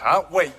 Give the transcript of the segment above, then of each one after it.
Can't wait.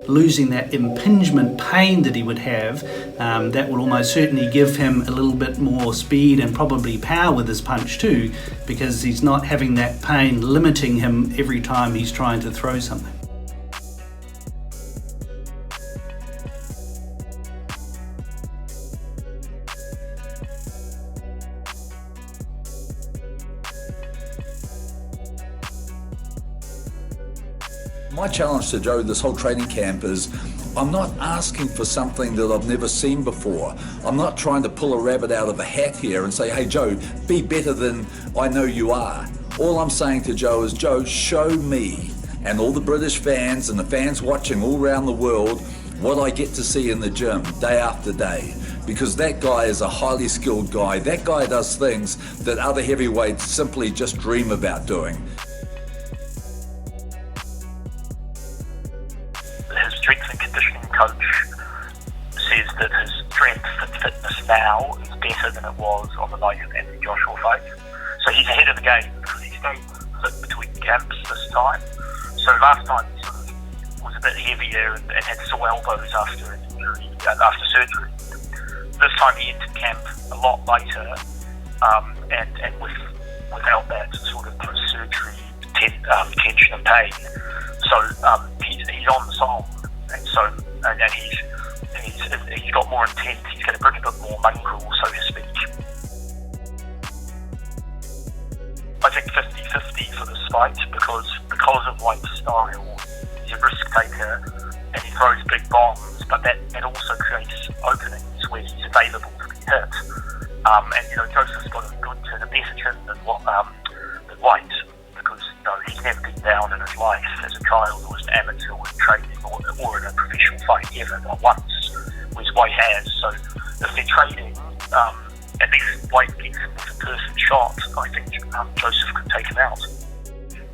Losing that impingement pain that he would have, that will almost certainly give him a little bit more speed and probably power with his punch too, because he's not having that pain limiting him every time he's trying to throw something. My challenge to Joe this whole training camp is I'm not asking for something that I've never seen before. I'm not trying to pull a rabbit out of a hat here and say, hey Joe, be better than I know you are. All I'm saying to Joe is, Joe, show me and all the British fans and the fans watching all around the world what I get to see in the gym day after day. Because that guy is a highly skilled guy. That guy does things that other heavyweights simply just dream about doing. His strength and conditioning coach says that his strength and fitness now is better than it was on the night of Anthony Joshua fight. So he's ahead of the game because he stayed fit between camps this time. So last time he sort of was a bit heavier and had sore elbows after an injury, after surgery. This time he entered camp a lot later and without that sort of post-surgery tension and pain. So he's on the song, and he's got more intent. He's going to bring a bit more mongrel, so to speak. I think 50-50 for this fight because of White's style. He's a risk taker and he's throws big bombs, but that also creates openings where he's available to be hit. And Joseph's got a better chin than Whyte, because he's never been down in his life as a child or as an amateur or in training or in a professional fight ever, not once, whereas Whyte has. So if they're trading, at least Whyte gets a perfect shot, I think Joseph could take him out.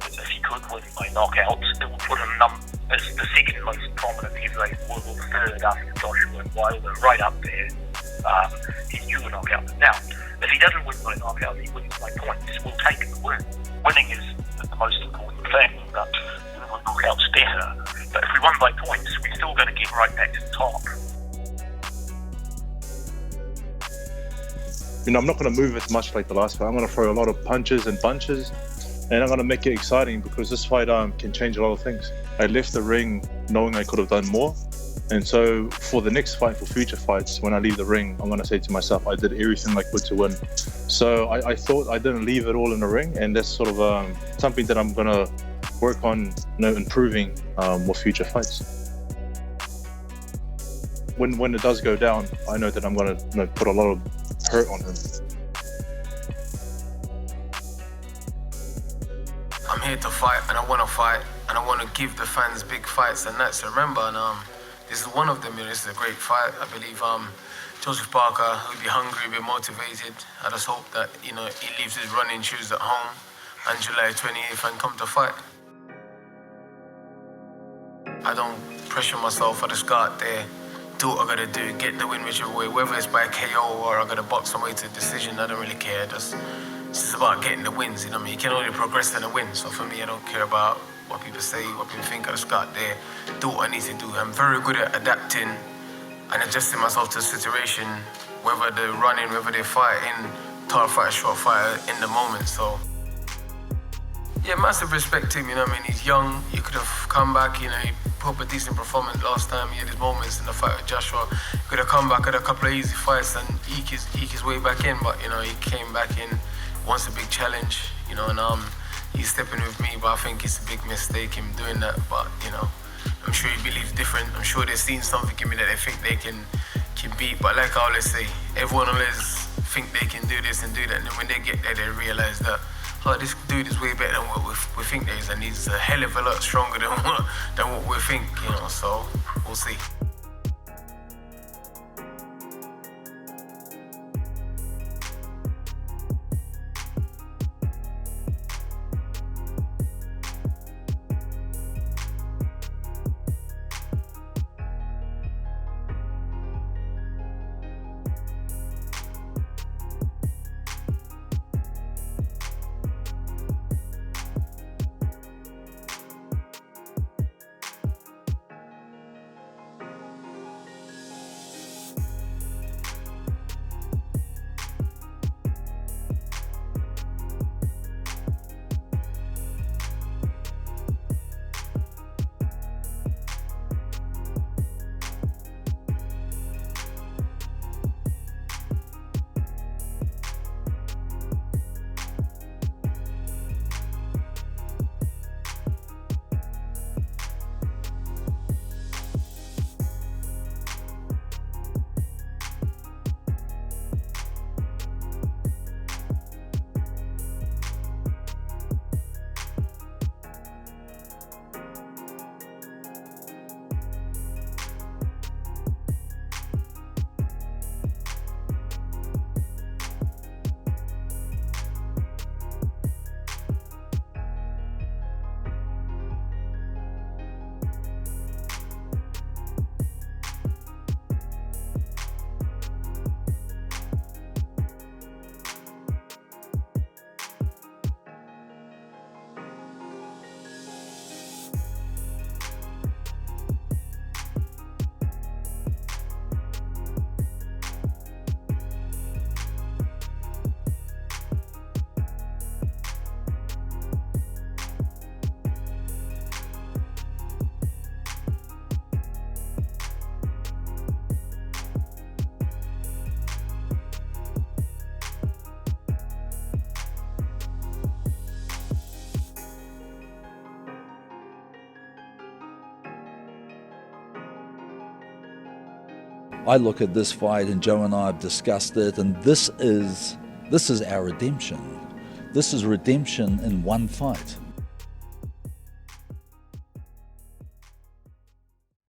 If he could win by knockout, it would put him as the second most prominent heavyweight in the world, third after Joshua and Wilder, right up there. He's due a knockout. Now, if he doesn't win by knockout, he wins by points. We'll take the win. Winning is the most important thing, but knockout's better. But if we won by points, we're still going to get right back to the top. I'm not going to move as much like the last fight. I'm going to throw a lot of punches and bunches, and I'm going to make it exciting, because this fight can change a lot of things. I left the ring knowing I could have done more, and so for the next fight, for future fights, when I leave the ring, I'm going to say to myself, I did everything I could to win. So I thought I didn't leave it all in the ring, and that's sort of something that I'm going to work on improving with future fights. When it does go down, I know that I'm going to put a lot of hurt on him. I'm here to fight, and I want to fight, and I want to give the fans big fights and nights to remember. And this is one of them. This is a great fight. I believe Joseph Parker will be hungry, will be motivated. I just hope that he leaves his running shoes at home on July 28th and come to fight. I don't pressure myself. I just go out there, do what I gotta do, get the win whichever way, whether it's by KO or I gotta box some way to a decision. I don't really care. It's just about getting the wins. You can only progress in a win. So for me, I don't care about what people say, what people think. I just go out there, do what I need to do. I'm very good at adapting and adjusting myself to the situation, whether they're running, whether they're fighting, tall fight, short fight, in the moment. So yeah, massive respect to him. He's young. He could have come back. He put up a decent performance last time. He had his moments in the fight with Joshua. He could have come back, had a couple of easy fights and eke his way back in. But he came back in, wants a big challenge. And he's stepping with me. But I think it's a big mistake him doing that. But I'm sure he believes different. I'm sure they've seen something in me that they think they can beat. But like I always say, everyone always think they can do this and do that. And then when they get there, they realize that, this dude is way better than what we think there is, and he's a hell of a lot stronger than what we think, so we'll see. I look at this fight, and Joe and I have discussed it, and this is our redemption. This is redemption in one fight.